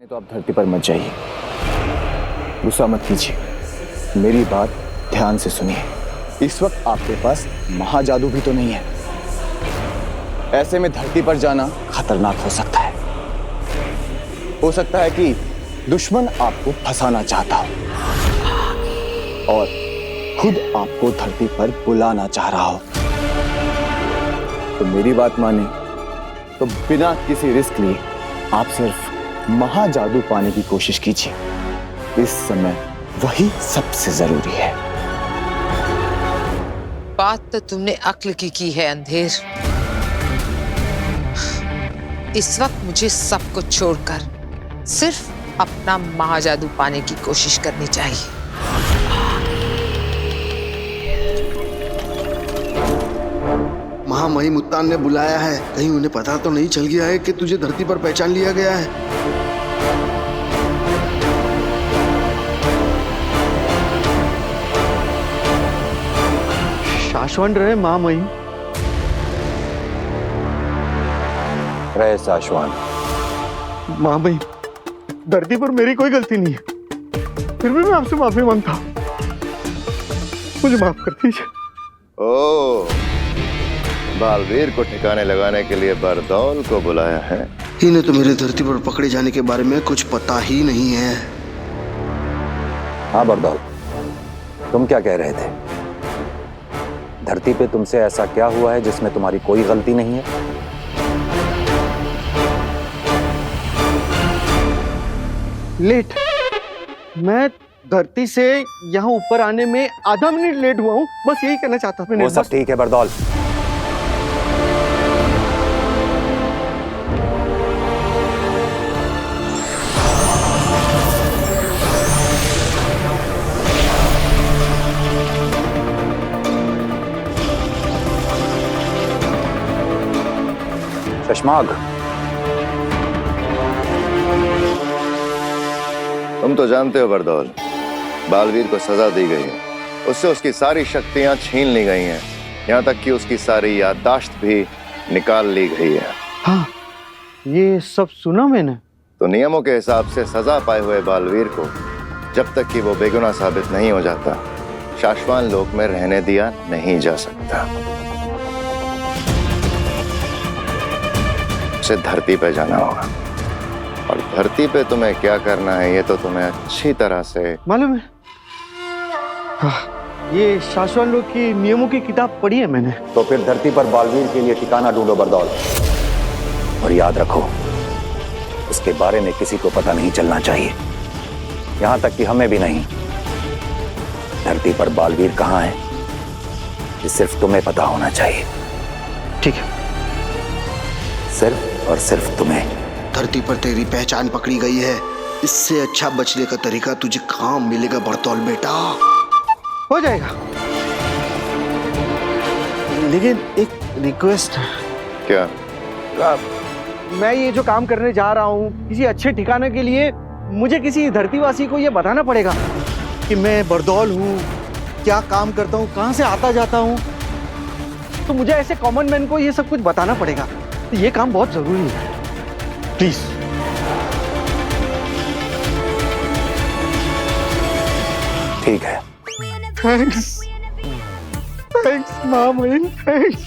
तो आप धरती पर मत जाइए, गुस्सा मत कीजिए, मेरी बात ध्यान से सुनिए। इस वक्त आपके पास महाजादू भी तो नहीं है। ऐसे में धरती पर जाना खतरनाक हो सकता है। हो सकता है कि दुश्मन आपको फंसाना चाहता हो और खुद आपको धरती पर बुलाना चाह रहा हो। तो मेरी बात माने तो बिना किसी रिस्क लिए आप सिर्फ महाजादू पाने की कोशिश कीजिए। इस समय वही सबसे जरूरी है। बात तो तुमने अक्ल की है अंधेर। इस वक्त मुझे सब कुछ छोड़कर सिर्फ अपना महाजादू पाने की कोशिश करनी चाहिए। महामहिम मुत्तान ने बुलाया है। कहीं उन्हें पता तो नहीं चल गया है कि तुझे धरती पर पहचान लिया गया है। शाश्वत रहे महामहिम। रहे शाश्वत। महामहिम, धरती पर मेरी कोई गलती नहीं है, फिर भी मैं आपसे माफी मांगता हूँ। मुझे माफ कर दीजिए। ओह, बालवीर को ठिकाने लगाने के लिए बरदौल को बुलाया है। इन्हें तो मेरे धरती पर पकड़े जाने के बारे में कुछ पता ही नहीं है। हाँ बरदौल, तुम क्या कह रहे थे? धरती पे तुमसे ऐसा क्या हुआ है जिसमें तुम्हारी कोई गलती नहीं है? लेट। मैं धरती से यहाँ ऊपर आने में आधा मिनट लेट हुआ हूँ, बस यही कहना चाहता था। वो सब ठीक है बरदौल। शशमाग, तुम तो जानते हो बरदौल, बालवीर को सजा दी गई है। उससे उसकी सारी शक्तियां छीन ली गई हैं, यहाँ तक कि उसकी सारी याददाश्त भी निकाल ली गई है। हाँ, ये सब सुना मैंने। तो नियमों के हिसाब से सजा पाए हुए बालवीर को जब तक कि वो बेगुनाह साबित नहीं हो जाता, शाश्वत लोक में रहने दिया नहीं जा सकता। उसे धरती पे जाना होगा, और धरती पे तुम्हें क्या करना है ये तो तुम्हें अच्छी तरह से मालूम है। हाँ, ये शाश्वत लोग की नियमों की किताब पढ़ी है मैंने। तो फिर धरती पर बालवीर के लिए ठिकाना ढूंढो बरदौल, और याद रखो उसके बारे में किसी को पता नहीं चलना चाहिए, यहां तक कि हमें भी नहीं। धरती पर बालवीर कहां है ये सिर्फ तुम्हें पता होना चाहिए। ठीक है। सिर्फ और सिर्फ तुम्हें। धरती पर तेरी पहचान पकड़ी गई है। इससे अच्छा बचने का तरीका तुझे कहाँ मिलेगा बरतौल बेटा। हो जाएगा, लेकिन एक रिक्वेस्ट है। क्या? मैं ये जो काम करने जा रहा हूँ किसी अच्छे ठिकाने के लिए, मुझे किसी धरतीवासी को ये बताना पड़ेगा कि मैं बरदौल हूँ, क्या काम करता हूँ, कहाँ से आता जाता हूँ। तो मुझे ऐसे कॉमन मैन को ये सब कुछ बताना पड़ेगा। तो ये काम बहुत जरूरी है, प्लीज। ठीक है। थैंक्स, थैंक्स महामहिम, थैंक्स।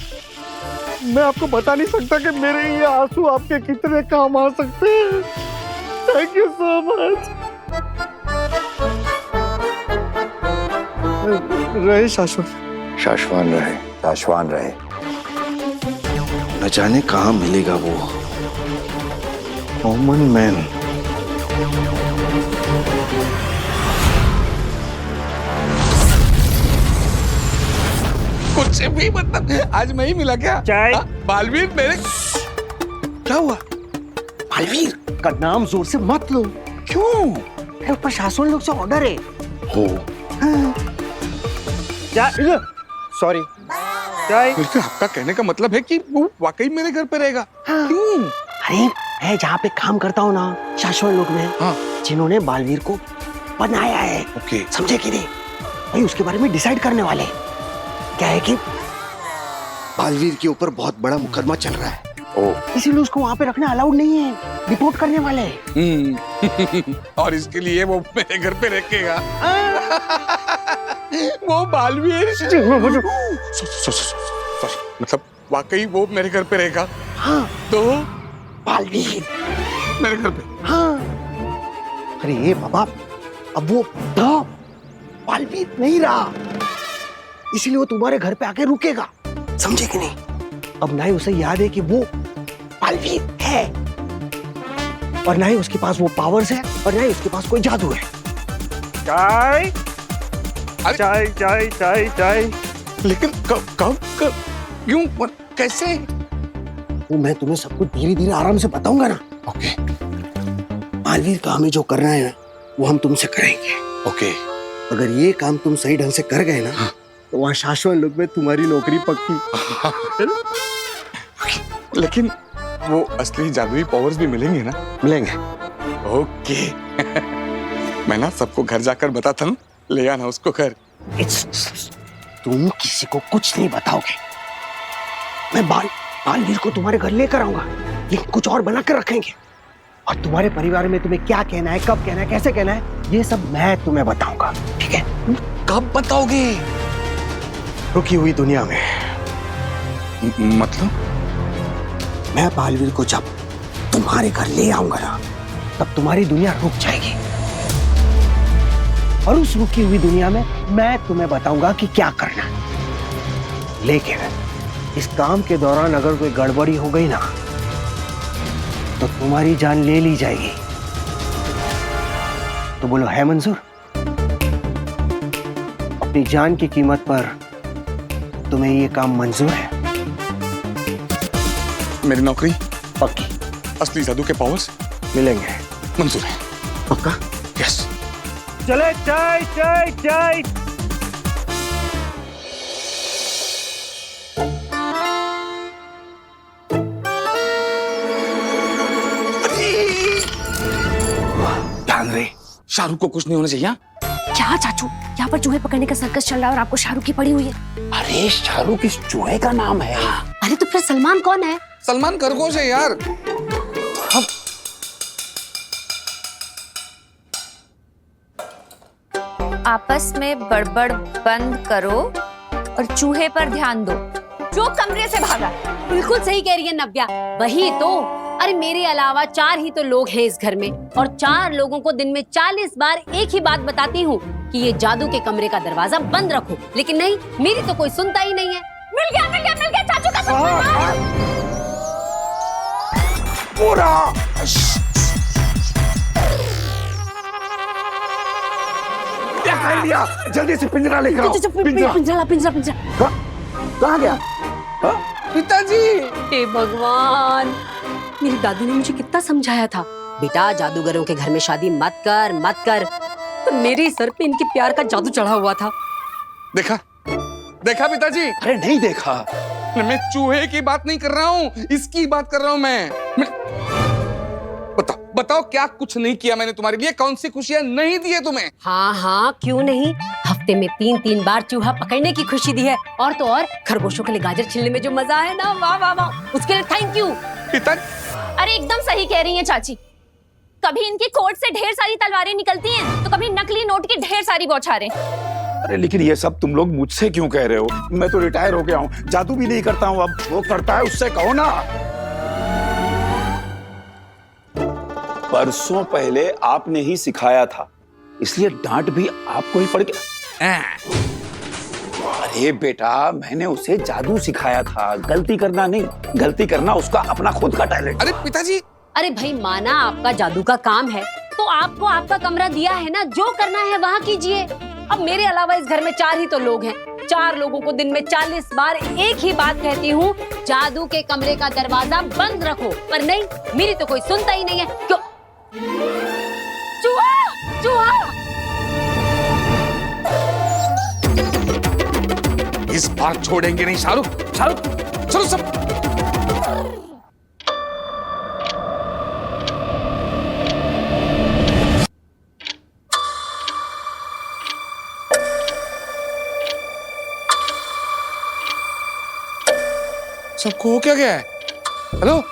मैं आपको बता नहीं सकता कि मेरे ये आंसू आपके कितने काम आ सकते हैं। Thank you so much. रहे शाश्वत। शाश्वत रहे। शाश्वत रहे। न जाने कहाँ मिलेगा वो कॉमन मैन। कुछ भी मतलब आज मैं ही मिला क्या? चाय। बालवीर मेरे क्या हुआ? बालवीर का नाम जोर से मत लो। क्यों? मेरे ऊपर शाश्वत लोग से ऑर्डर है। हो चाय। सॉरी, चाय। फिर आपका कहने का मतलब है कि वो वाकई मेरे घर पे रहेगा? हाँ। क्यों? अरे मैं जहाँ पे काम करता हूँ ना, शाश्वत लोग में, हाँ। जिन्होंने बालवीर को बनाया है, ओके। समझे कि नहीं भाई, उसके बारे में डिसाइड करने वाले। क्या है कि बालवीर के ऊपर बहुत बड़ा मुकदमा चल रहा है। इसीलिए उसको वहाँ पे रखना अलाउड नहीं है, रिपोर्ट करने वाले। और इसके लिए वो मेरे घर पे रहेगा। वो बालवीर मतलब वाकई वो मेरे घर पे रहेगा। हाँ तो बालवीर मेरे घर पे। हाँ अरे ये बाबा अब वो बालवीर नहीं रहा, इसलिए वो तुम्हारे घर पे आके रुकेगा, समझे कि नहीं? अब ना ही उसे याद है कि वो बालवीर है, और ना ही उसके पास वो पावर्स है, और ना ही उसके पास कोई जादू है। चाय चाय चाय चाय चाय। लेकिन कब क्यों और कैसे? वो मैं तुम्हें सब कुछ धीरे धीरे आराम से बताऊंगा ना। ओके बालवीर का हमें जो करना है ना वो हम तुमसे कराएंगे। ओके। अगर ये काम तुम सही ढंग से कर गए ना तो वहाँ शाश्वत लोक में तुम्हारी नौकरी पक्की। लेकिन वो असली जादुई पावर्स भी मिलेंगे ना? मिलेंगे। ओके। मैं ना सबको घर जाकर बताता हूँ, ले आना उसको घर। तुम किसी को कुछ नहीं बताओगे। मैं बालवीर को तुम्हारे घर लेकर आऊंगा, लेकिन कुछ और बना कर रखेंगे, और तुम्हारे परिवार में तुम्हें क्या कहना है, कब कहना है, कैसे कहना है, ये सब मैं तुम्हें बताऊंगा, ठीक है? कब बताओगे? रुकी हुई दुनिया में। मतलब? मैं बालवीर को जब तुम्हारे घर ले आऊंगा ना तब तुम्हारी दुनिया रुक जाएगी, और उस रुकी हुई दुनिया में मैं तुम्हें बताऊंगा कि क्या करना है। लेकिन इस काम के दौरान अगर कोई गड़बड़ी हो गई ना तो तुम्हारी जान ले ली जाएगी। तो बोलो है मंजूर? अपनी जान की कीमत पर तुम्हें ये काम मंजूर है? मेरी नौकरी पक्की। असली जादू के पावर्स मिलेंगे। मंजूर है। पक्का? यस। चले चाय चाय चाय। ध्यान रहे, शाहरुख को कुछ नहीं होना चाहिए। क्या चाचू, यहाँ पर चूहे पकड़ने का सर्कस चल रहा है और आपको शाहरुख की पड़ी हुई है। अरे शाहरुख इस चूहे का नाम है। अरे तो फिर सलमान कौन है? सलमान खरगोश है यार। आपस में बड़बड़ बंद करो और चूहे पर ध्यान दो जो कमरे से भागा। बिल्कुल सही कह रही है नव्या, वही तो। अरे मेरे अलावा 4 ही तो लोग हैं इस घर में, और 4 लोगों को दिन में 40 बार एक ही बात बताती हूँ कि ये जादू के कमरे का दरवाजा बंद रखो, लेकिन नहीं, मेरी तो कोई सुनता ही नहीं है। मिल गया मिल गया मिल गया चाचू का पूरा क्या कर लिया? जल्दी से पिंजरा लेकर आओ। पिंजरा पिंजरा पिंजरा पिंजरा। कहाँ गया? पिताजी। हे भगवान, मेरी दादी ने मुझे कितना समझाया था, बेटा जादूगरों के घर में शादी मत कर मत कर, तो मेरे सर पे इनके प्यार का जादू चढ़ा हुआ था। देखा देखा पिताजी? अरे नहीं देखा। मैं चूहे की बात नहीं कर रहा हूँ, इसकी बात कर रहा हूँ मैं। बताओ बताओ, क्या कुछ नहीं किया मैंने तुम्हारे लिए? कौन सी खुशियां नहीं दी है तुम्हें? हाँ हाँ क्यों नहीं, हफ्ते में 3-3 बार चूहा पकड़ने की खुशी दी है, और तो और खरगोशों के लिए गाजर छिलने में जो मजा है ना, वाह वाह वाह, उसके लिए थैंक यू। पिताजी। अरे एकदम सही कह रही हैं चाची। कभी इनकी कोट से ढेर सारी तलवारें निकलती हैं तो कभी नकली नोट की ढेर सारी बौछारें। अरे लेकिन ये सब तुम लोग मुझसे क्यों कह रहे हो? मैं तो रिटायर हो गया हूँ, जादू भी नहीं करता हूँ। अब वो करता है उससे कहो ना। परसों पहले आपने ही सिखाया था, इसलिए डांट भी आपको ही पड़ गया। अरे बेटा, मैंने उसे जादू सिखाया था, गलती करना नहीं, गलती करना उसका अपना खुद का टैलेंट। अरे पिताजी। अरे भाई माना आपका जादू का काम है तो आपको आपका कमरा दिया है ना, जो करना है वहाँ कीजिए। अब मेरे अलावा इस घर में 4 ही तो लोग हैं, 4 लोगों को दिन में 40 बार एक ही बात कहती हूँ, जादू के कमरे का दरवाजा बंद रखो, पर नहीं, मेरी तो कोई सुनता ही नहीं है। क्यों? चूहा चूहा। इस बार छोड़ेंगे नहीं शाहरुख। शाहरुख चलो सब। सबको हो क्या गया है? हेलो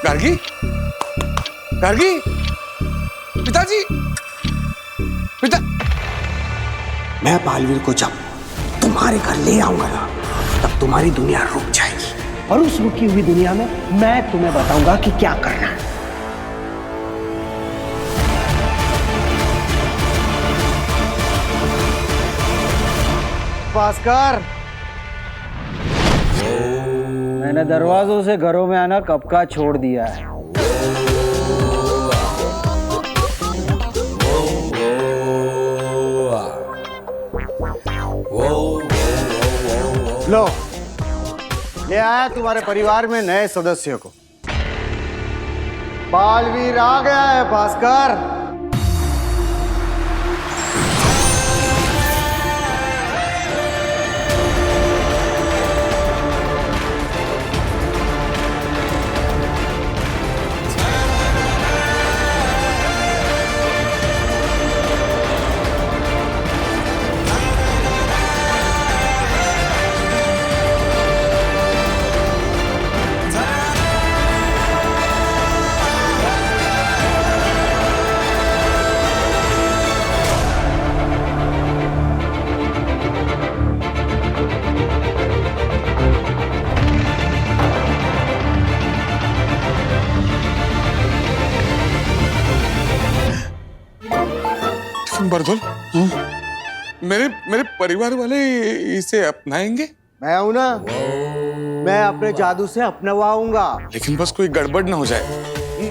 गार्गी, गार्गी, पिताजी, पिता। मैं बालवीर को जब तुम्हारे घर ले आऊंगा ना, तब तुम्हारी दुनिया रुक जाएगी, और उस रुकी हुई दुनिया में मैं तुम्हें बताऊंगा कि क्या करना है। भास्कर, मैंने दरवाजों से घरों में आना कब का छोड़ दिया है। लो, ले आया तुम्हारे परिवार में नए सदस्य को। बालवीर आ गया है भास्कर। बरदौल, मेरे परिवार वाले इसे अपनाएंगे? मैं हूं ना, मैं अपने जादू से अपनवाऊंगा। लेकिन बस कोई गड़बड़ ना हो जाए।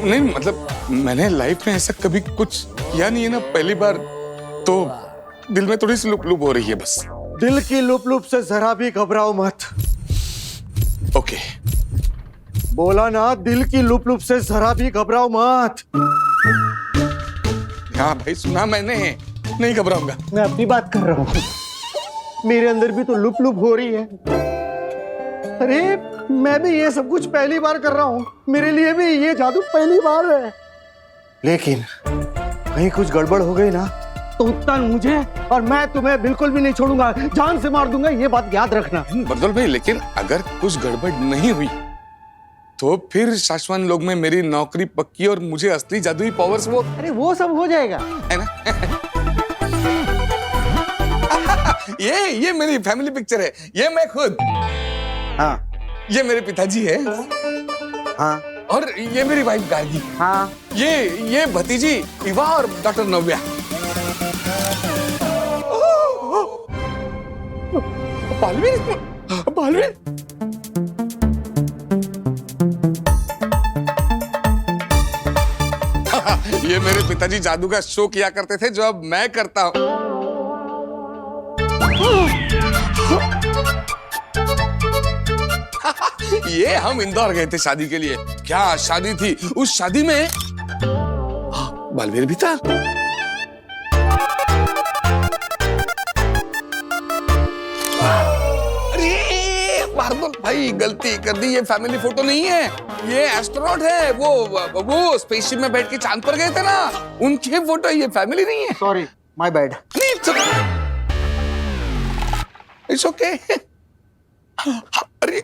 नहीं मतलब मैंने लाइफ में ऐसा कभी कुछ किया नहीं है ना, पहली बार, तो दिल में थोड़ी सी लुप लुप हो रही है बस। दिल की लुप लुप से जरा भी घबराओ मत। ओके। बोला ना, दिल की लुप लुप से जरा भी घबराओ मत। हाँ भाई, सुना मैंने, नहीं घबराऊंगा। मैं अपनी बात कर रहा हूँ, मेरे अंदर भी तो लुप लुप हो रही है। अरे मैं भी ये सब कुछ पहली बार कर रहा हूँ, मेरे लिए भी ये जादू पहली बार है। लेकिन कहीं कुछ गड़बड़ हो गई ना, तो उत्तान मुझे और मैं तुम्हें बिल्कुल भी नहीं छोड़ूंगा, जान से मार दूंगा, ये बात याद रखना। बरदौल भाई, लेकिन अगर कुछ गड़बड़ नहीं हुई तो फिर शाश्वत लोग में मेरी नौकरी पक्की और मुझे असली जादुई पावर्स वो। अरे वो सब हो जाएगा, है ना? ये मेरी फैमिली पिक्चर है, ये मैं खुद। हाँ, ये मेरे पिताजी है। हाँ, और ये मेरी वाइफ गार्गी। हाँ, ये भतीजी इवा और डॉक्टर नव्या। बालवीर, बालवीर। ये मेरे पिताजी जादू का शो किया करते थे, जो अब मैं करता हूं। ये हम इंदौर गए थे शादी के लिए। क्या शादी थी, उस शादी में बालवीर भी था। अरे बारदौल भाई, गलती कर दी, ये फैमिली फोटो नहीं है, ये एस्ट्रोनॉट है। वो स्पेसशिप में बैठ के चांद पर गए थे ना, उनके फोटो, ये फैमिली नहीं है। Sorry, my bad. It's okay. अरे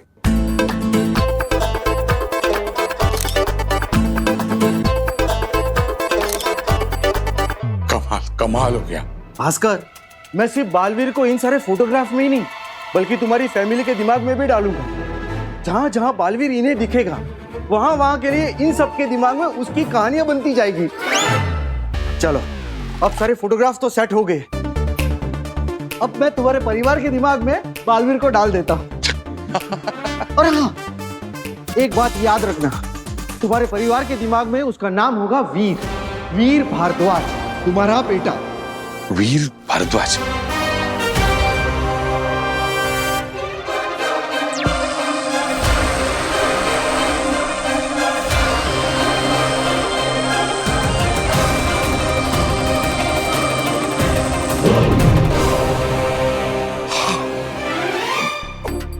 कमाल हो गया भास्कर। मैं सिर्फ बालवीर को इन सारे फोटोग्राफ में ही नहीं, बल्कि तुम्हारी फैमिली के दिमाग में भी डालूंगा। जहां जहां बालवीर इन्हें दिखेगा, वहां वहां के लिए इन सब के दिमाग में उसकी कहानियां बनती जाएगी। चलो, अब सारे फोटोग्राफ तो सेट हो गए। अब मैं तुम्हारे परिवार के दिमाग में बालवीर को डाल देता हूं। और हाँ, एक बात याद रखना, तुम्हारे परिवार के दिमाग में उसका नाम होगा वीर भारद्वाज, तुम्हारा बेटा। वीर भारद्वाज।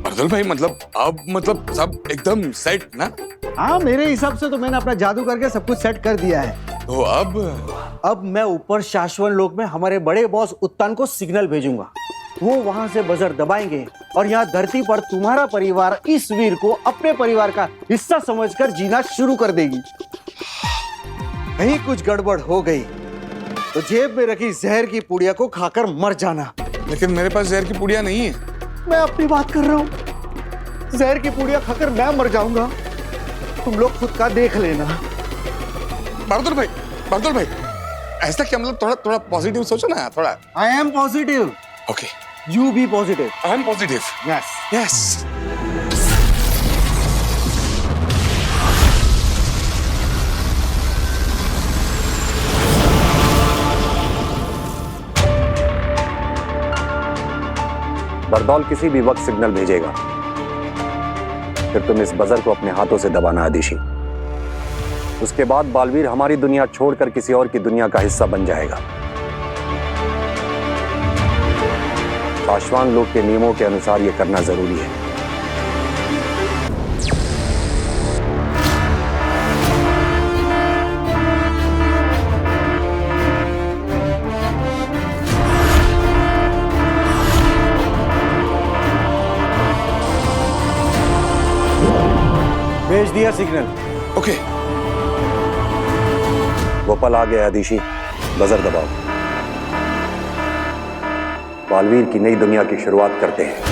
बरदौल भाई, मतलब सब एकदम सेट ना? हाँ, मेरे हिसाब से तो मैंने अपना जादू करके सब कुछ सेट कर दिया है। तो अब मैं ऊपर शाश्वत लोक में हमारे बड़े बॉस उत्तान को सिग्नल भेजूंगा। वो वहां से बजर दबाएंगे और यहाँ धरती पर तुम्हारा परिवार इस वीर को अपने परिवार का हिस्सा समझकर जीना शुरू कर देगी। कहीं कुछ गड़बड़ हो गई तो जेब में रखी जहर की पुड़िया को खाकर मर जाना। लेकिन मेरे पास जहर की पुड़िया नहीं है। मैं अपनी बात कर रहा हूं। जहर की पुड़िया खाकर मैं मर जाऊंगा, तुम लोग खुद का देख लेना। बहादुर भाई ऐसा क्या, मतलब थोड़ा थोड़ा पॉजिटिव सोचो ना थोड़ा। I am positive. Okay, you be positive. I am positive. Yes yes. बरदौल किसी भी वक्त सिग्नल भेजेगा, फिर तुम इस बजर को अपने हाथों से दबाना आदिशी। उसके बाद बालवीर हमारी दुनिया छोड़कर किसी और की दुनिया का हिस्सा बन जाएगा। पाशवान लोग के नियमों के अनुसार यह करना जरूरी है। भेज दिया सिग्नल। ओके। वो पल आ गया आदिशी, बजर दबाओ। बालवीर की नई दुनिया की शुरुआत करते हैं।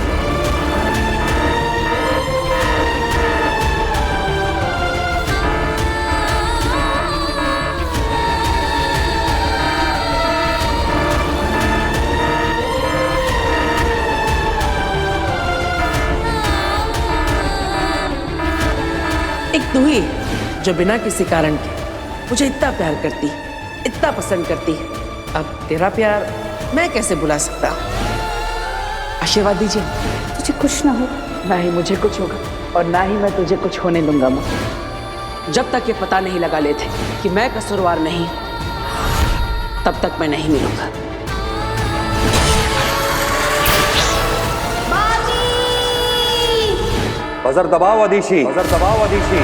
एक तू ही जो बिना किसी कारण के मुझे इतना प्यार करती, इतना पसंद करती। अब तेरा प्यार मैं कैसे बुला सकता हूँ? आशीर्वाद दीजिए। तुझे कुछ ना हो। ना ही मुझे कुछ होगा और ना ही मैं तुझे कुछ होने दूंगा माँ। जब तक ये पता नहीं लगा लेते कि मैं कसूरवार नहीं, तब तक मैं नहीं मिलूंगा। बजर दबाओ आदिशी, बजर दबाओ आदिशी।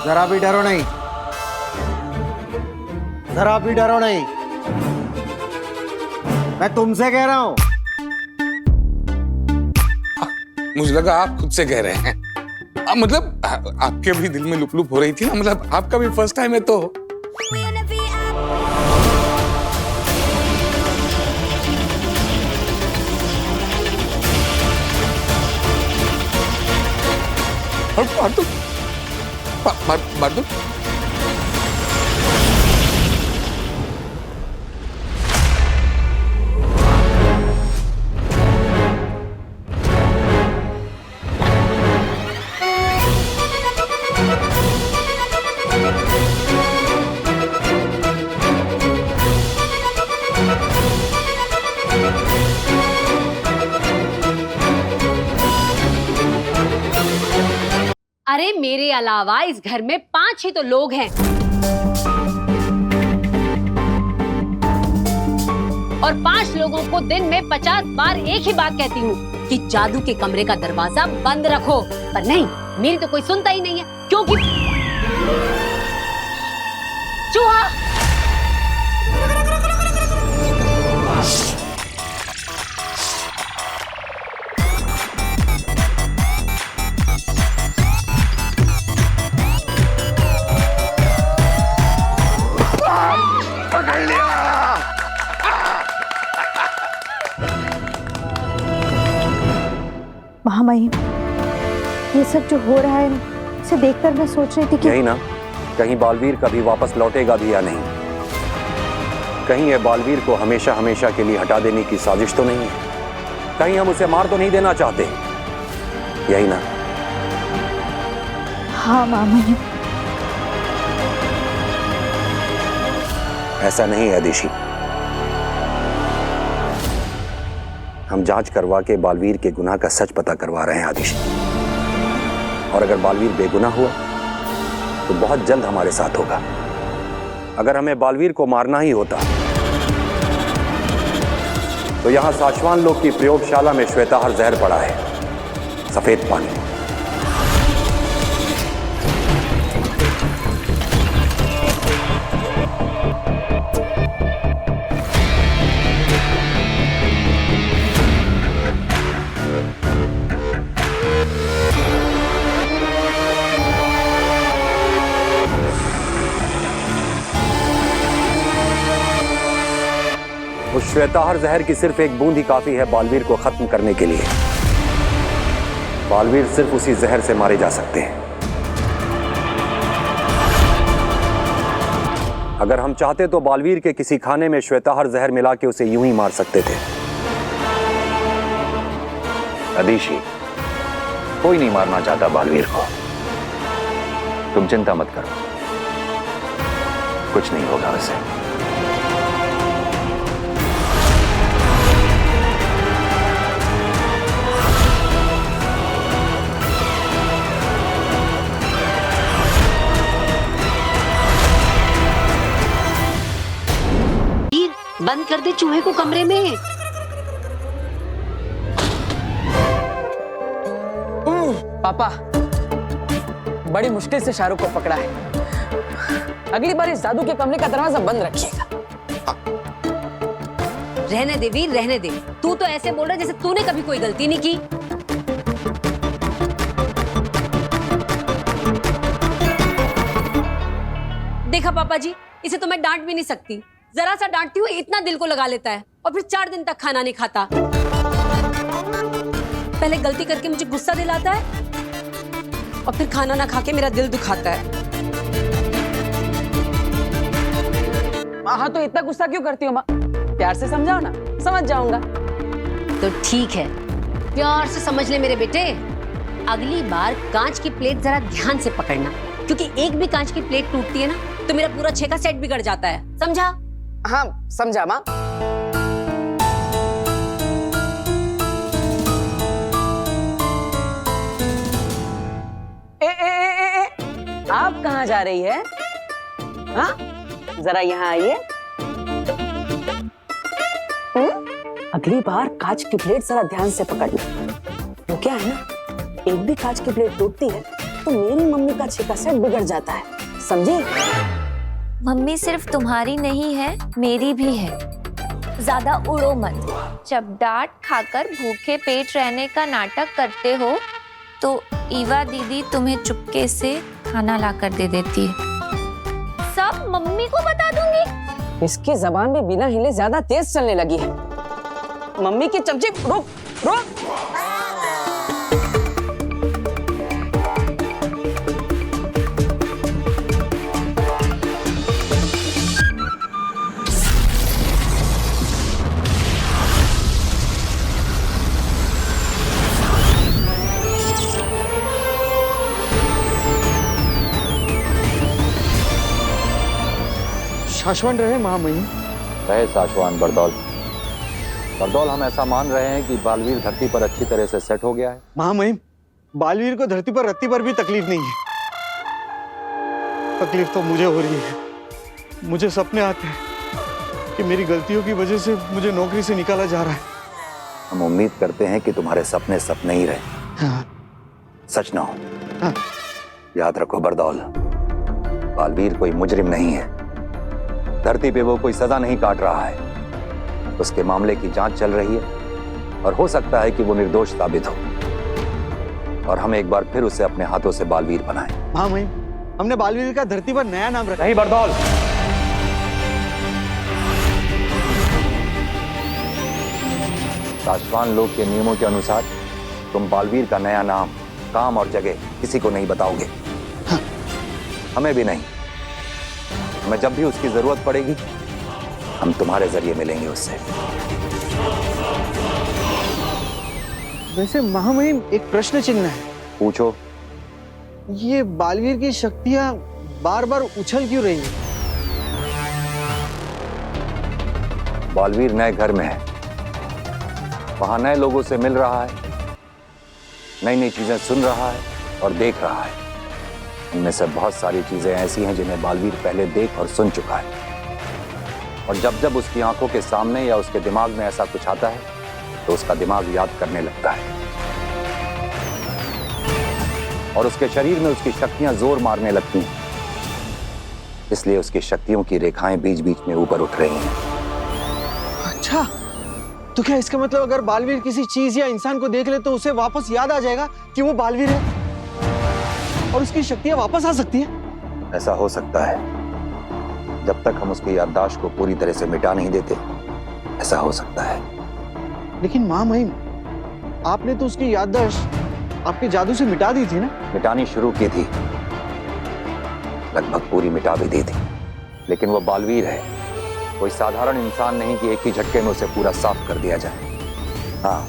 जरा भी डरो नहीं, जरा भी डरो नहीं। मैं तुमसे कह रहा हूं। मुझे लगा आप खुद से कह रहे हैं। मतलब आपके भी दिल में लुप लुप हो रही थी ना, मतलब आपका भी फर्स्ट टाइम है तो। बहादुर अरे मेरे अलावा इस घर में 5 ही तो लोग हैं, और 5 लोगों को दिन में 50 बार एक ही बात कहती हूँ कि जादू के कमरे का दरवाजा बंद रखो, पर नहीं, मेरी तो कोई सुनता ही नहीं है, क्योंकि चूहा। महामहिम, ये सब जो हो रहा है, इसे देखकर मैं सोच रही थी कि यही ना, कहीं बालवीर कभी वापस लौटेगा भी या नहीं। कहीं ये बालवीर को हमेशा हमेशा के लिए हटा देने की साजिश तो नहीं है। कहीं हम उसे मार तो नहीं देना चाहते, यही ना? हाँ महामहिम। ऐसा नहीं है आदिशी। हम जांच करवा के बालवीर के गुनाह का सच पता करवा रहे हैं आदिश। और अगर बालवीर बेगुनाह हुआ तो बहुत जल्द हमारे साथ होगा। अगर हमें बालवीर को मारना ही होता तो यहां साशवान लोग की प्रयोगशाला में श्वेताहार जहर पड़ा है, सफेद पानी। उस श्वेताहार जहर की सिर्फ एक बूंद ही काफी है बालवीर को खत्म करने के लिए। बालवीर सिर्फ उसी जहर से मारे जा सकते हैं। अगर हम चाहते तो बालवीर के किसी खाने में श्वेताहार जहर मिला के उसे यूं ही मार सकते थे। अदिशी, कोई नहीं मारना चाहता बालवीर को। तुम चिंता मत करो, कुछ नहीं होगा उसे। बंद कर दे चूहे को कमरे में। पापा, बड़ी मुश्किल से शाहरुख को पकड़ा है। अगली बार इस जादू के कमरे का दरवाजा बंद रखिएगा। रहने दे वीर, रहने दे। तू तो ऐसे बोल रहा है जैसे तूने कभी कोई गलती नहीं की। देखा पापा जी, इसे तो मैं डांट भी नहीं सकती। जरा सा डांटती हूँ इतना दिल को लगा लेता है और फिर 4 दिन तक खाना नहीं खाता। पहले गलती करके मुझे गुस्सा दिलाता है और फिर खाना ना खा के मेरा दिल दुखाता है। हाँ तो इतना गुस्सा क्यों करती हो माँ? प्यार से समझाओ ना, समझ जाऊंगा। तो ठीक है, प्यार से समझ ले मेरे बेटे। अगली बार कांच की प्लेट जरा ध्यान से पकड़ना, क्योंकि एक भी कांच की प्लेट टूटती है ना तो मेरा पूरा 6 का सेट बिगड़ जाता है। समझा? हाँ समझा माँ। आप कहाँ जा रही है? हाँ जरा यहाँ आइए। अगली बार कांच की प्लेट जरा ध्यान से पकड़ना। वो क्या है ना, एक भी कांच की प्लेट टूटती है तो मेरी मम्मी का 6 का सेट बिगड़ जाता है, समझे? मम्मी सिर्फ तुम्हारी नहीं है, मेरी भी है। ज्यादा उड़ो मत। जब डांट खाकर भूखे पेट रहने का नाटक करते हो तो ईवा दीदी तुम्हें चुपके से खाना लाकर दे देती है। सब मम्मी को बता दूंगी। इसकी जबान भी बिना हिले ज्यादा तेज चलने लगी है। मम्मी की चमची, रुक रुक। शाश्वन रहे महामहिम। रहे साशवान बरदौल। बरदौल, हम ऐसा मान रहे हैं कि बालवीर धरती पर अच्छी तरह से सेट हो गया है। महामहिम, बालवीर को धरती पर रत्ती पर भी तकलीफ नहीं है। तकलीफ तो मुझे हो रही है। मुझे सपने आते हैं कि मेरी गलतियों की वजह से मुझे नौकरी से निकाला जा रहा है। हम उम्मीद करते हैं कि तुम्हारे सपने सपने ही रहे, हाँ। सच ना हो। हाँ। याद रखो बरदौल, बालवीर कोई मुजरिम नहीं है। धरती पे वो कोई सजा नहीं काट रहा है। उसके मामले की जांच चल रही है और हो सकता है कि वो निर्दोष साबित हो और हम एक बार फिर उसे अपने हाथों से बालवीर बनाएं। महामहिम, हमने बालवीर का धरती पर नया नाम रखा। नहीं बरदौल, साशवान लोग के नियमों के अनुसार तुम बालवीर का नया नाम, काम और जगह किसी को नहीं बताओगे। हाँ। हमें भी नहीं। हमें जब भी उसकी जरूरत पड़ेगी हम तुम्हारे जरिए मिलेंगे उससे। वैसे महामहिम, एक प्रश्न चिन्ह है। पूछो। ये बालवीर की शक्तियां बार बार उछल क्यों रही है? बालवीर नए घर में है वहां नए लोगों से मिल रहा है, नई नई चीजें सुन रहा है और देख रहा है। उनमें से बहुत सारी चीजें ऐसी हैं जिन्हें बालवीर पहले देख और सुन चुका है, और जब जब उसकी आंखों के सामने या उसके दिमाग में ऐसा कुछ आता है तो उसका दिमाग याद करने लगता है, और उसके शरीर में उसकी शक्तियां जोर मारने लगती हैं। इसलिए उसकी शक्तियों की रेखाएं बीच बीच में ऊपर उठ रही हैं। अच्छा, तो क्या इसका मतलब अगर बालवीर किसी चीज या इंसान को देख ले तो उसे वापस याद आ जाएगा कि वो बालवीर है और उसकी शक्तियां वापस आ सकती है? ऐसा हो सकता है, जब तक हम उसकी याददाश्त को पूरी तरह से मिटा नहीं देते ऐसा हो सकता है। लेकिन मां महिम, आपने तो उसकी याददाश्त आपके जादू से मिटा दी थी ना? मिटानी शुरू की थी, लगभग पूरी मिटा भी दी थी, लेकिन वो बालवीर है, कोई साधारण इंसान नहीं कि एक ही झटके में उसे पूरा साफ कर दिया जाए। हाँ,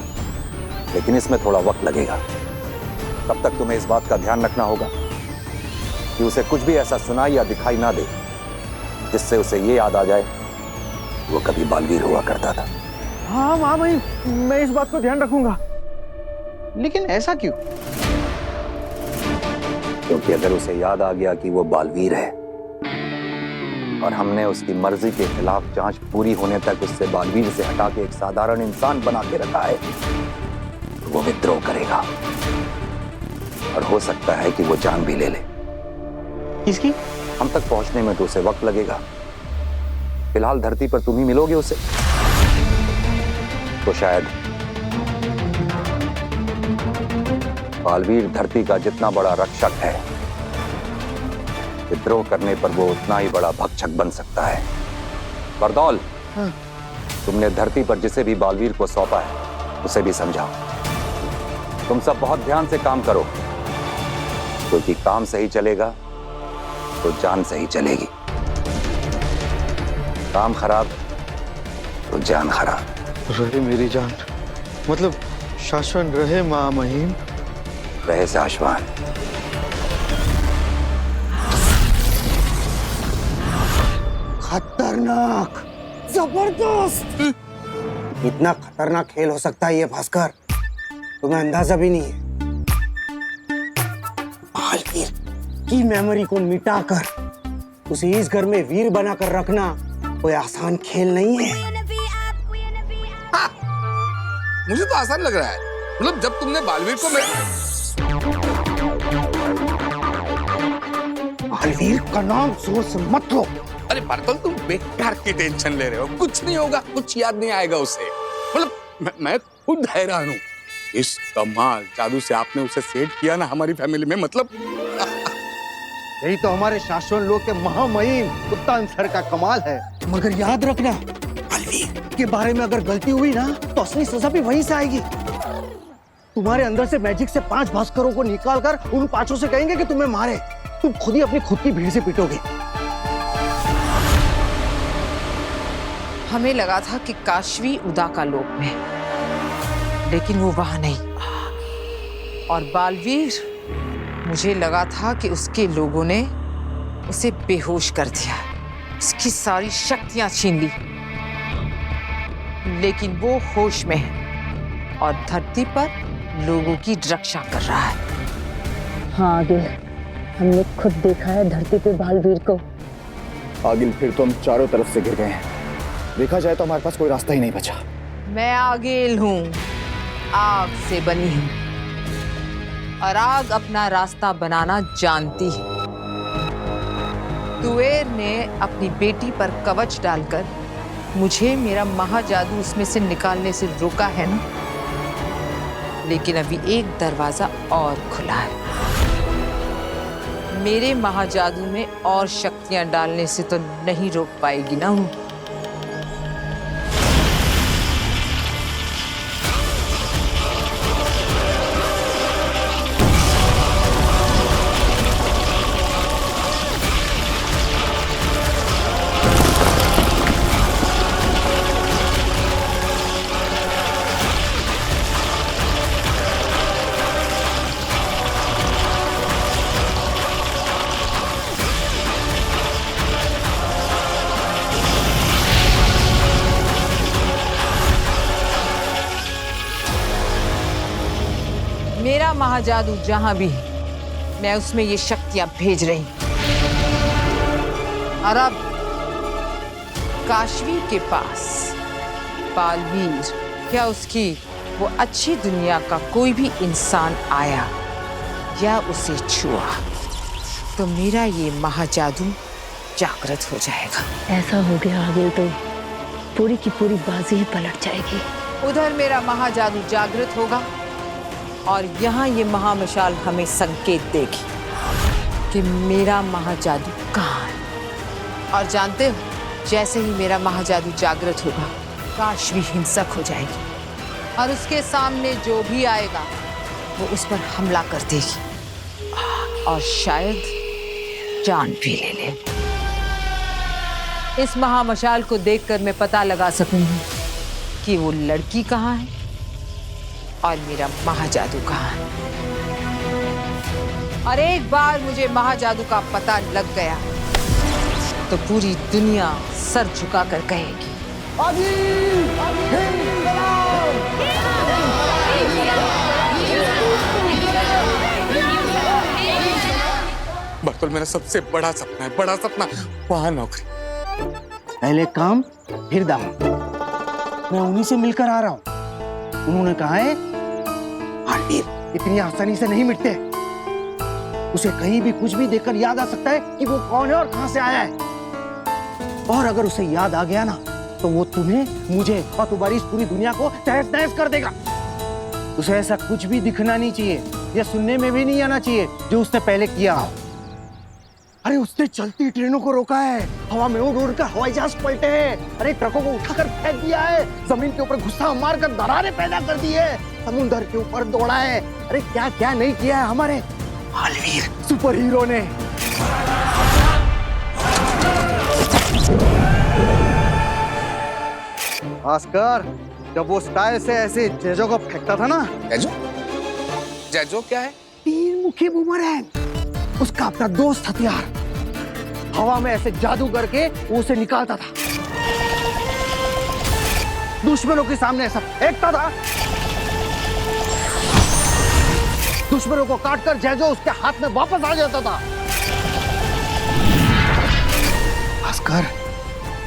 लेकिन इसमें थोड़ा वक्त लगेगा। तब तक तुम्हें इस बात का ध्यान रखना होगा कि उसे कुछ भी ऐसा सुनाई या दिखाई ना दे जिससे उसे ये याद आ जाए वो कभी बालवीर हुआ करता था। हाँ मां महिम, मैं इस बात को ध्यान रखूंगा। लेकिन ऐसा क्यों? क्योंकि अगर उसे याद आ गया कि वो बालवीर है और हमने उसकी मर्जी के खिलाफ जांच पूरी होने तक उससे बालवीर से हटा के एक साधारण इंसान बना के रखा है, तो वो विद्रोह करेगा और हो सकता है कि वो जान भी ले ले। किसकी? हम तक पहुंचने में तो उसे वक्त लगेगा। फिलहाल धरती पर तुम ही मिलोगे उसे, तो शायद बालवीर धरती का जितना बड़ा रक्षक है, विद्रोह करने पर वो उतना ही बड़ा भक्षक बन सकता है। बरदौल, तुमने धरती पर जिसे भी बालवीर को सौंपा है उसे भी समझाओ। तुम सब बहुत ध्यान से काम करो, क्योंकि काम सही चलेगा तो जान सही चलेगी, काम खराब तो जान खराब। रहे मेरी जान, मतलब शाश्वत रहे मां महिम। रहे शाश्वत। खतरनाक, जबरदस्त। इतना खतरनाक खेल हो सकता है ये भास्कर, तुम्हें अंदाजा भी नहीं है। बालवीर की मेमोरी को मिटाकर उसे इस घर में वीर बनाकर रखना कोई आसान खेल नहीं है। मुझे तो आसान लग रहा है। मतलब जब तुमने बालवीर को बालवीर का नाम जोर से मत लो। अरे बर्तन, तुम बेकार की टेंशन ले रहे हो। कुछ नहीं होगा, कुछ याद नहीं आएगा उसे। मतलब मैं खुद हैरान हूँ, इस कमाल जादू से आपने उसे सेट किया ना हमारी फैमिली में। मतलब यही तो हमारे शाश्वत लोग के महामहिम कुत्तान सर का कमाल है। मगर याद रखना, बालवीर के बारे में अगर गलती हुई ना तो असली सजा भी वहीं से आएगी। तुम्हारे अंदर से मैजिक से 5 भास्करों को निकालकर उन 5 से कहेंगे कि तुम्हें मारे, तुम खुद ही अपनी खुद की भीड़ से पिटोगे। हमें लगा था कि काशवी उदा का लोक में, लेकिन वो वहां नहीं। और बालवीर, मुझे लगा था कि उसके लोगों ने उसे बेहोश कर दिया, उसकी सारी शक्तियां छीन ली, लेकिन वो होश में है और धरती पर लोगों की रक्षा कर रहा है। हाँ आगिल, हमने खुद देखा है धरती पे बालवीर को। आगिल, फिर तो हम चारों तरफ से गिर गए हैं। देखा जाए तो हमारे पास कोई रास्ता ही नहीं बचा। मैं आगिल हूँ, आग से बनी हूँ, और आग अपना रास्ता बनाना जानती है। तुएर ने अपनी बेटी पर कवच डालकर मुझे मेरा महाजादू उसमें से निकालने से रोका है ना, लेकिन अभी एक दरवाजा और खुला है। मेरे महाजादू में और शक्तियां डालने से तो नहीं रोक पाएगी ना वो। मेरा महाजादू जहां भी है, मैं उसमें ये शक्तियां भेज रही हूं। और अब काशवी के पास बालवीर या उसकी वो अच्छी दुनिया का कोई भी इंसान आया या उसे छुआ तो मेरा ये महाजादू जागृत हो जाएगा। ऐसा हो गया आगे तो पूरी की पूरी बाजी ही पलट जाएगी। उधर मेरा महाजादू जागृत होगा और यहाँ ये महामशाल हमें संकेत देगी कि मेरा महाजादू कहाँ है। और जानते हो, जैसे ही मेरा महाजादू जागृत होगा, काशवी हिंसक हो जाएगी और उसके सामने जो भी आएगा वो उस पर हमला कर देगी और शायद जान भी ले ले। इस महामशाल को देखकर मैं पता लगा सकूंगी कि वो लड़की कहाँ है और मेरा महाजादू कहाँ है। और एक बार मुझे महाजादू का पता लग गया तो पूरी दुनिया सर झुकाकर कहेगी, बर्तुल मेरा सबसे बड़ा सपना है, बड़ा सपना, वहां नौकरी। पहले काम फिर दाम। मैं उन्हीं से मिलकर आ रहा हूं। उन्होंने कहा है बालवीर इतनी आसानी से नहीं मिटते। उसे कहीं भी कुछ भी देखकर याद आ सकता है कि वो कौन है और कहां से आया है। और अगर उसे याद आ गया ना तो वो तुम्हें, मुझे और तुम्हारी इस पूरी दुनिया को तहस नहस कर देगा। उसे ऐसा कुछ भी दिखना नहीं चाहिए या सुनने में भी नहीं आना चाहिए जो उसने पहले किया हो। अरे उसने चलती ट्रेनों को रोका है, हवा में उड़ उड़ कर हवाई जहाज पलटे हैं, अरे ट्रकों को उठाकर फेंक दिया है, जमीन के ऊपर घुसा मारकर दरारें पैदा कर दी है, समुद्र के ऊपर दौड़ा है। अरे क्या क्या नहीं किया है हमारे बालवीर सुपर हीरो ने। भास्कर, जब वो स्टाइल से ऐसे जेजो को फेंकता था ना। जैजो? जैजो क्या है? तीन मुखी बूमरैंग, उसका अपना दोस्त हथियार। हवा में ऐसे जादू करके वो उसे निकालता था, दुश्मनों के सामने ऐसा फेंकता था, दुश्मनों को काटकर जैजो उसके हाथ में वापस आ जाता था। भास्कर,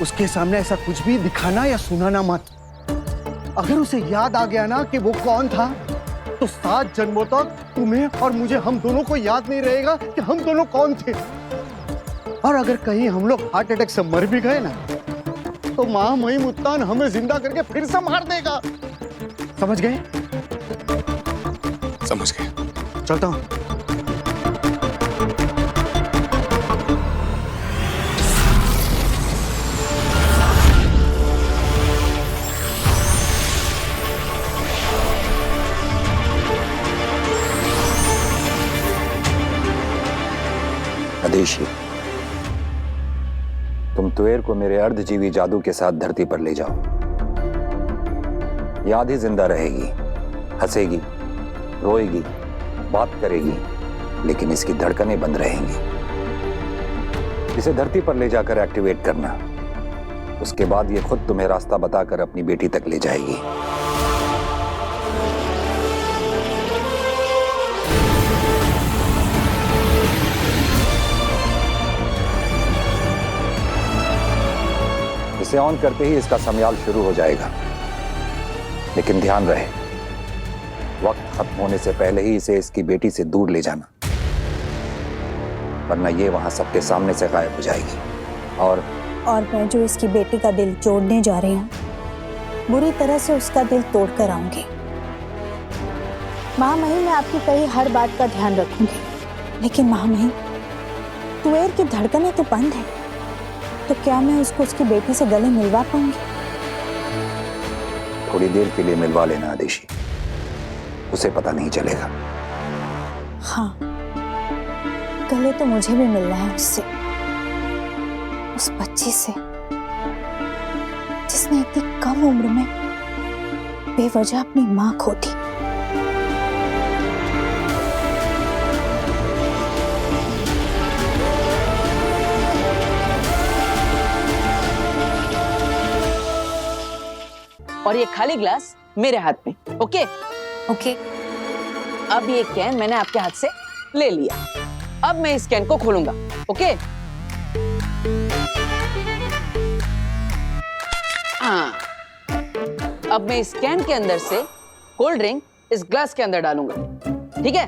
उसके सामने ऐसा कुछ भी दिखाना या सुनाना मत। अगर उसे याद आ गया ना कि वो कौन था तो 7 जन्मों तक तुम्हें और मुझे, हम दोनों को याद नहीं रहेगा कि हम दोनों कौन थे। और अगर कहीं हम लोग हार्ट अटैक से मर भी गए ना तो मां महिम उत्तान हमें जिंदा करके फिर से मार देगा। समझ गए? समझ गए। चलता हूं। अदेशी, तुम तुएर को मेरे अर्धजीवी जादू के साथ धरती पर ले जाओ। याद ही जिंदा रहेगी, हंसेगी, रोएगी, बात करेगी, लेकिन इसकी धड़कनें बंद रहेंगी। इसे धरती पर ले जाकर एक्टिवेट करना। उसके बाद ये खुद तुम्हें रास्ता बताकर अपनी बेटी तक ले जाएगी। इसे ऑन करते ही इसका समयाल शुरू हो जाएगा, लेकिन ध्यान रहे वक्त खत्म होने से पहले ही इसे इसकी बेटी से दूर ले जाना, वरना ये वहां सबके सामने से गायब हो जाएगी। और मैं जो इसकी बेटी का दिल जोड़ने जा रही हूँ, बुरी तरह से उसका दिल तोड़ कर आऊंगी। महामहिम, मैं आपकी कही हर बात का ध्यान रखूंगी, लेकिन महामहिम, तुएर की धड़कनें तो बंद है, तो क्या मैं उसको उसकी बेटी से गले मिलवा पाऊंगी? थोड़ी देर के लिए मिलवा लेना आदेशी, उसे पता नहीं चलेगा। हाँ, गले तो मुझे भी मिलना है उससे, उस बच्ची से जिसने इतनी कम उम्र में बेवजह अपनी मां खो दी। और ये खाली ग्लास मेरे हाथ में। ओके? ओके। अब ये कैन मैंने आपके हाथ से ले लिया। अब मैं इस कैन को खोलूंगा, ओके? हाँ, अब मैं इस कैन के अंदर से कोल्ड ड्रिंक इस ग्लास के अंदर डालूंगा, ठीक है?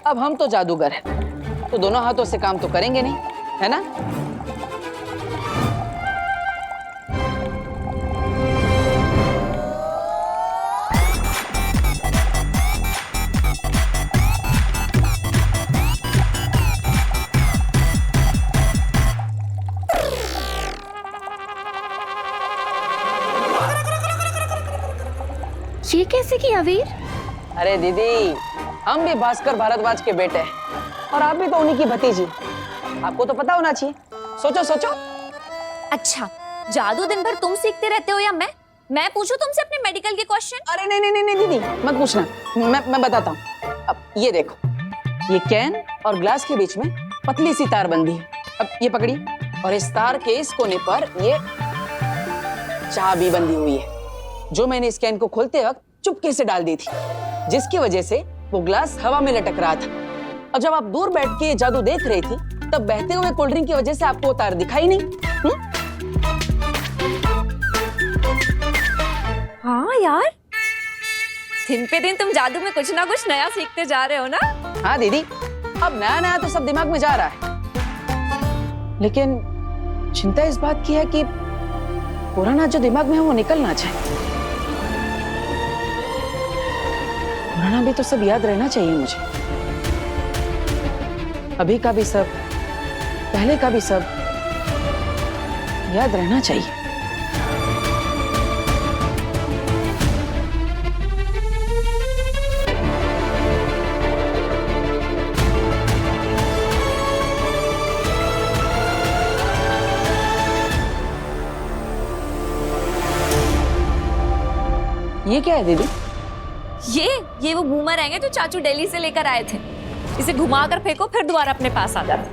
अब हम तो जादूगर हैं, तो दोनों हाथों से काम तो करेंगे नहीं, है ना? ये कैसे किया वीर? अरे दीदी, हम भी भास्कर भारद्वाज के बेटे हैं और आप भी तो उन्हीं की भतीजी। आपको तो पता होना चाहिए। सोचो सोचो। अच्छा, जादू दिन भर तुम सीखते रहते हो या मैं पूछूं तुमसे अपने मेडिकल के क्वेश्चन? अरे नहीं नहीं नहीं दीदी, मत पूछना, मैं बताता हूँ। अब ये देखो, ये कैन और ग्लास के बीच में पतली सी तार बंधी है। अब ये पकड़ी, और इस तार के इस कोने पर ये चाबी बंधी हुई है, जो मैंने इस कैन को खोलते वक्त चुपके से डाल दी थी, जिसकी वजह से वो ग्लास हवा में लटक रहा था। और जब आप दूर बैठ के जादू देख रही थी, तब बहते हुए कोल्ड ड्रिंक की वजह से आपको वो तार दिखाई नहीं। हाँ यार, दिन पे दिन तुम जादू में कुछ ना कुछ नया सीखते जा रहे हो ना? हाँ दीदी, अब नया नया तो सब दिमाग में जा रहा है, लेकिन चिंता इस बात की है कि पुराना जो दिमाग में है वो निकल ना जाए। पुराना भी तो सब याद रहना चाहिए मुझे। अभी का भी सब, पहले का भी सब याद रहना चाहिए। ये क्या है दीदी? ये वो बूमरैंग है जो चाचू दिल्ली से लेकर आए थे। इसे घुमाकर फेंको, फिर दोबारा अपने पास आ जाता।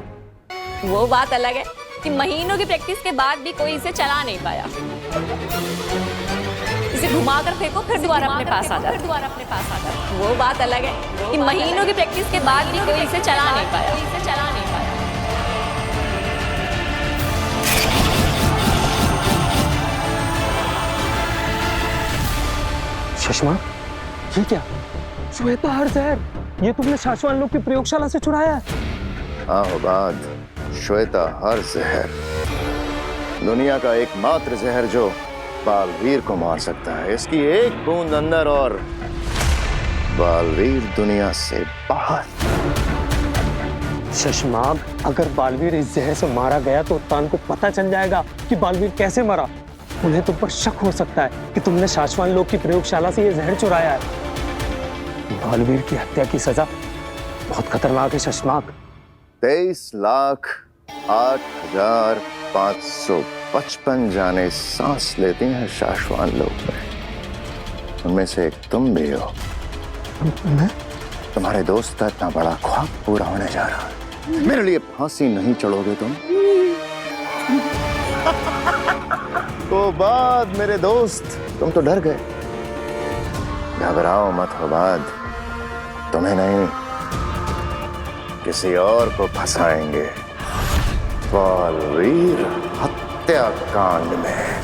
वो बात अलग है कि महीनों की प्रैक्टिस के बाद भी कोई इसे चला नहीं पाया। इसे घुमाकर फेंको, फिर दोबारा अपने पास आ जाता। वो बात अलग है कि महीनों की प्रैक्टिस के बाद भी कोई इसे चला नहीं पाया। सुषमा, ये क्या? श्वेता हर जहर, ये तुमने शाश्वान लोग की प्रयोगशाला से चुराया है? हाँ बाद, श्वेता हर जहर दुनिया का एकमात्र जहर जो बालवीर को मार सकता है। इसकी एक बूंद अंदर और बालवीर दुनिया से बाहर। शशमाग, अगर बालवीर इस जहर से मारा गया तो उत्तान को पता चल जाएगा कि बालवीर कैसे मरा। उन्हें तुम पर शक हो सकता है कि तुमने शाश्वान लोग की प्रयोगशाला से ये जहर चुराया है। बालवीर की हत्या की सजा बहुत खतरनाक है शशमाग। 23,08,555 जाने सांस लेती हैं शाश्वान लोग में। उनमें से एक तुम भी हो। तुम्हारे दोस्त का इतना बड़ा ख्वाब पूरा होने जा रहा है। मेरे लिए फांसी नहीं चढ़ोगे तुम? तो बाद मेरे दोस्त, तुम तो डर गए। घबराओ मत हो बाद, तुम्हें नहीं किसी और को फंसाएंगे बालवीर हत्याकांड में।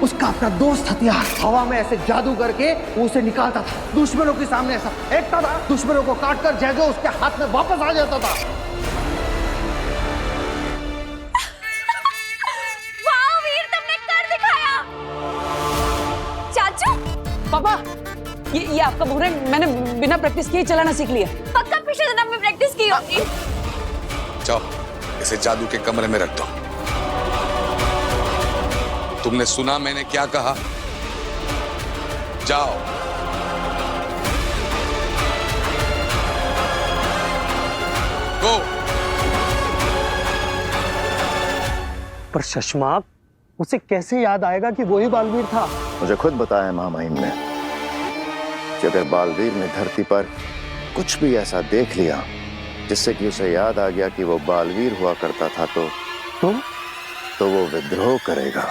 उसका अपना दोस्त हथियार हवा में ऐसे जादू करके वो उसे निकालता था, दुश्मनों के सामने ऐसा फेंकता था, दुश्मनों को काटकर जगह उसके हाथ में वापस आ जाता था। वाह वीर, तुमने कर दिखाया। चाचू, पापा, ये आपका बुमरैंग मैंने बिना प्रैक्टिस किए चलाना सीख लिया। पक्का पिछले जन्म में प्रैक्टिस की होगी। जाओ, इसे जादू के कमरे में रख दो। तुमने सुना मैंने क्या कहा? जाओ। पर शशमाक, उसे कैसे याद आएगा कि वही बालवीर था? मुझे खुद बताया माँ महिम ने कि अगर बालवीर ने धरती पर कुछ भी ऐसा देख लिया जिससे कि उसे याद आ गया कि वो बालवीर हुआ करता था तो वो विद्रोह करेगा।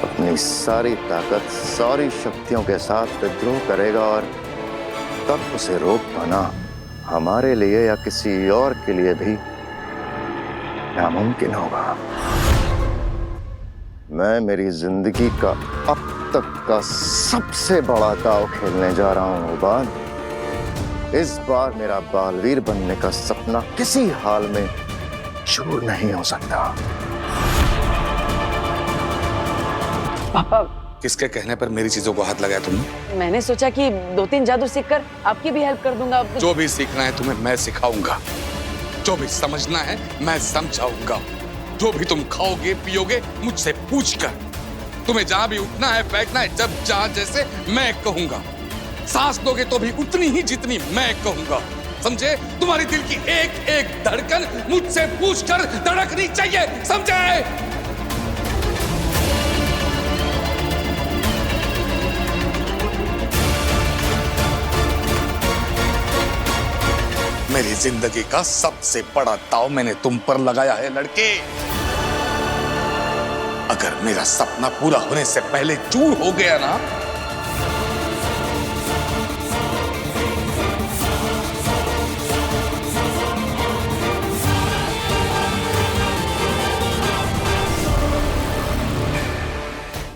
अपनी सारी ताकत, सारी शक्तियों के साथ विद्रोह करेगा और तब उसे रोक पाना हमारे लिए या किसी और के लिए भी नामुमकिन होगा। मैं मेरी जिंदगी का अब तक का सबसे बड़ा दांव खेलने जा रहा हूं उबाद। इस बार मेरा बालवीर बनने का सपना किसी हाल में चूर नहीं हो सकता। पापा, किसके कहने पर मेरी चीजों को हाथ लगाया तुमने? मैंने सोचा कि 2-3 जादू सीखकर आपकी भी हेल्प कर दूंगा। जो भी सीखना है तुम्हें मैं सिखाऊंगा, जो भी समझना है मैं समझाऊंगा। जो भी तुम खाओगे पियोगे मुझसे पूछकर। तुम्हें जहां भी उठना है बैठना है, जब जहां जैसे मैं कहूंगा। सांस दोगे तो भी उतनी ही जितनी मैं कहूंगा, समझे? तुम्हारी दिल की एक एक धड़कन मुझसे पूछकर धड़कनी चाहिए, समझे? मेरी जिंदगी का सबसे बड़ा दांव मैंने तुम पर लगाया है लड़के। अगर मेरा सपना पूरा होने से पहले चूर हो गया ना